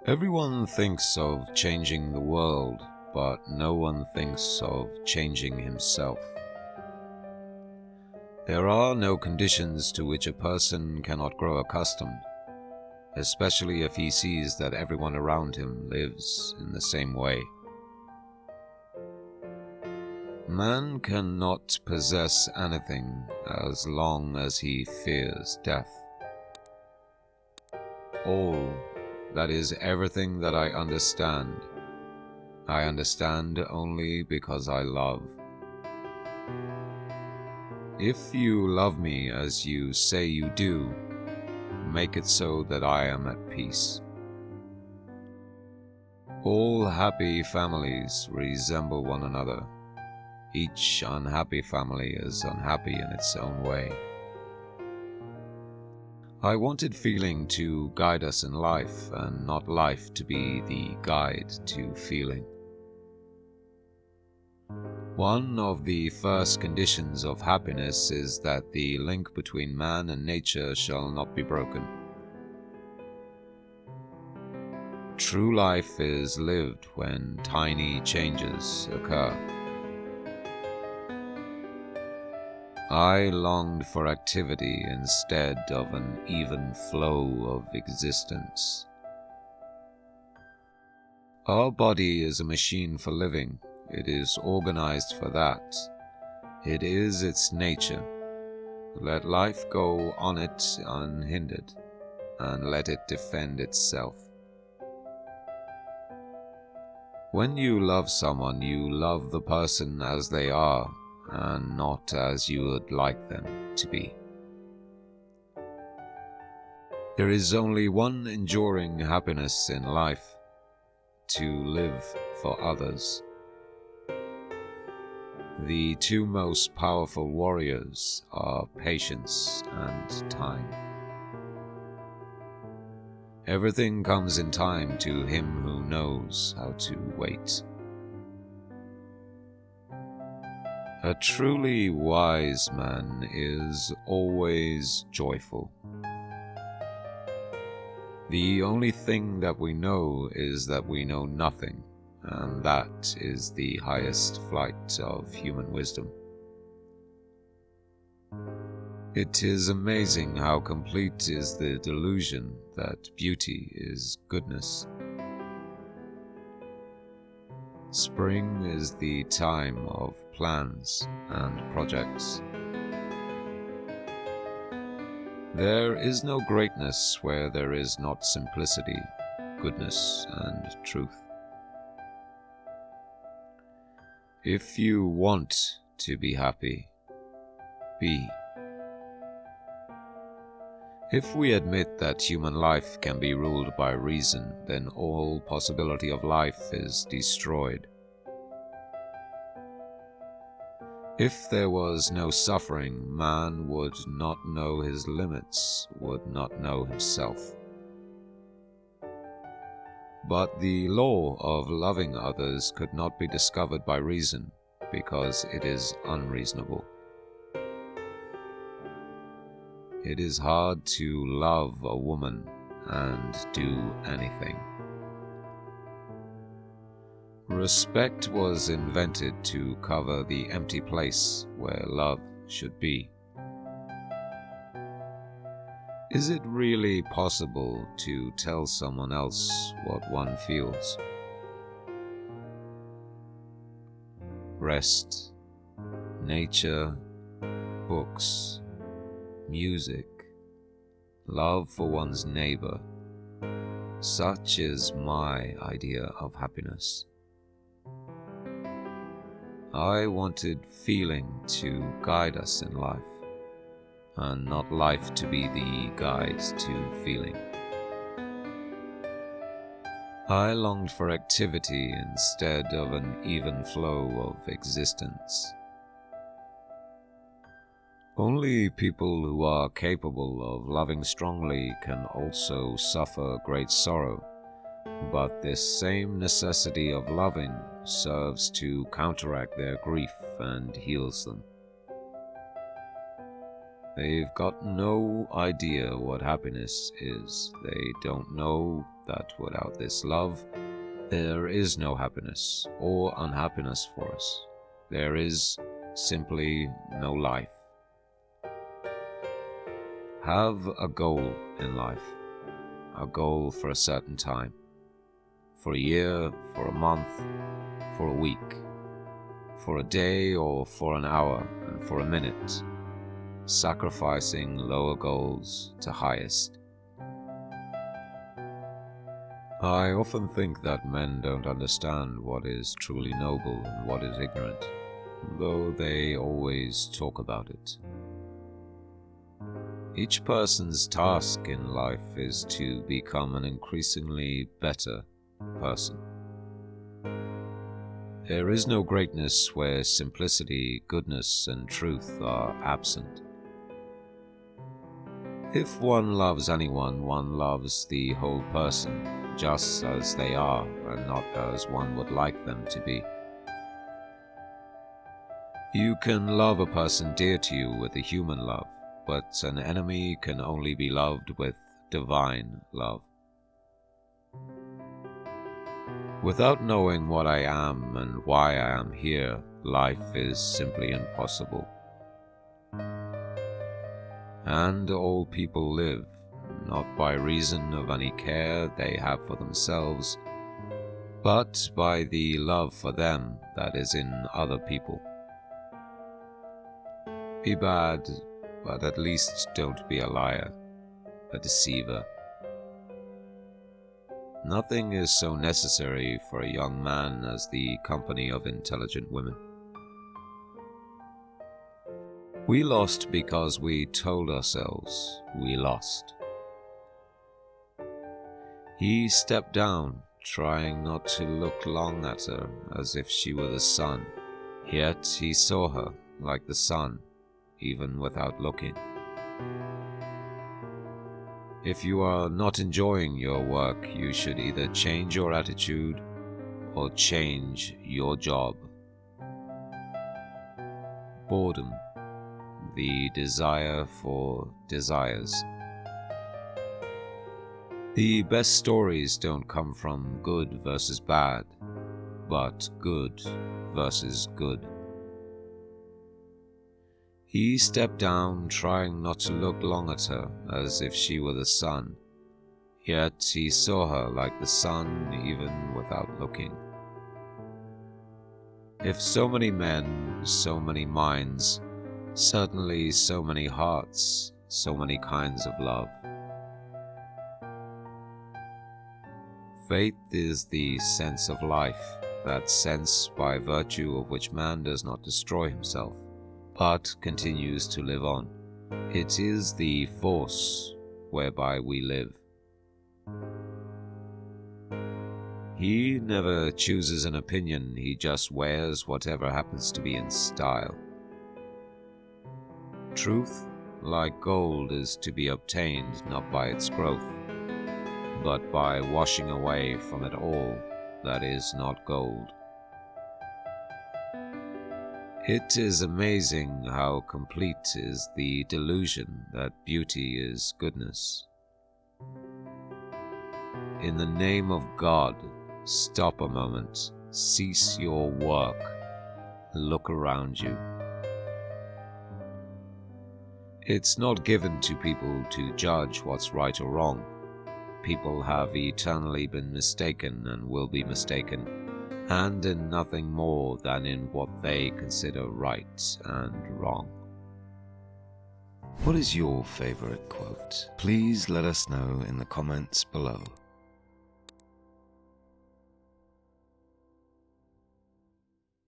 Everyone thinks of changing the world, but no one thinks of changing himself. There are no conditions to which a person cannot grow accustomed, especially if he sees that everyone around him lives in the same way. Man cannot possess anything as long as he fears death. All, that is everything that I understand only because I love. If you love me as you say you do, make it so that I am at peace. All happy families resemble one another. Each unhappy family is unhappy in its own way. I wanted feeling to guide us in life, and not life to be the guide to feeling. One of the first conditions of happiness is that the link between man and nature shall not be broken. True life is lived when tiny changes occur. I longed for activity instead of an even flow of existence. Our body is a machine for living. It is organized for that. It is its nature. Let life go on it unhindered, and let it defend itself. When you love someone, you love the person as they are, and not as you would like them to be. There is only one enduring happiness in life: to live for others. The two most powerful warriors are patience and time. Everything comes in time to him who knows how to wait. A truly wise man is always joyful. The only thing that we know is that we know nothing, and that is the highest flight of human wisdom. It is amazing how complete is the delusion that beauty is goodness. Spring is the time of plans and projects. There is no greatness where there is not simplicity, goodness, and truth. If you want to be happy, be. If we admit that human life can be ruled by reason, then all possibility of life is destroyed. If there was no suffering, man would not know his limits, would not know himself. But the law of loving others could not be discovered by reason, because it is unreasonable. It is hard to love a woman and do anything. Respect was invented to cover the empty place where love should be. Is it really possible to tell someone else what one feels? Rest, nature, books, music, love for one's neighbor. Such is my idea of happiness. I wanted feeling to guide us in life, and not life to be the guide to feeling. I longed for activity instead of an even flow of existence. Only people who are capable of loving strongly can also suffer great sorrow, but this same necessity of loving serves to counteract their grief and heals them. They've got no idea what happiness is. They don't know that without this love, there is no happiness or unhappiness for us. There is simply no life. Have a goal in life, a goal for a certain time, for a year, for a month, for a week, for a day or for an hour and for a minute, sacrificing lower goals to highest. I often think that men don't understand what is truly noble and what is ignorant, though they always talk about it. Each person's task in life is to become an increasingly better person. There is no greatness where simplicity, goodness, and truth are absent. If one loves anyone, one loves the whole person, just as they are, and not as one would like them to be. You can love a person dear to you with a human love, but an enemy can only be loved with divine love. Without knowing what I am and why I am here, life is simply impossible. And all people live, not by reason of any care they have for themselves, but by the love for them that is in other people. Be bad, but at least don't be a liar, a deceiver. Nothing is so necessary for a young man as the company of intelligent women. We lost because we told ourselves we lost. He stepped down, trying not to look long at her as if she were the sun, yet he saw her like the sun, even without looking. If you are not enjoying your work, you should either change your attitude or change your job. Boredom, the desire for desires. The best stories don't come from good versus bad, but good versus good. He stepped down, trying not to look long at her as if she were the sun, yet he saw her like the sun even without looking. If so many men, so many minds, certainly so many hearts, so many kinds of love. Faith is the sense of life, that sense by virtue of which man does not destroy himself, but continues to live on. It is the force whereby we live. He never chooses an opinion, he just wears whatever happens to be in style. Truth, like gold, is to be obtained not by its growth, but by washing away from it all that is not gold. It is amazing how complete is the delusion that beauty is goodness. In the name of God, stop a moment, cease your work, look around you. It's not given to people to judge what's right or wrong. People have eternally been mistaken and will be mistaken, and in nothing more than in what they consider right and wrong. What is your favorite quote? Please let us know in the comments below.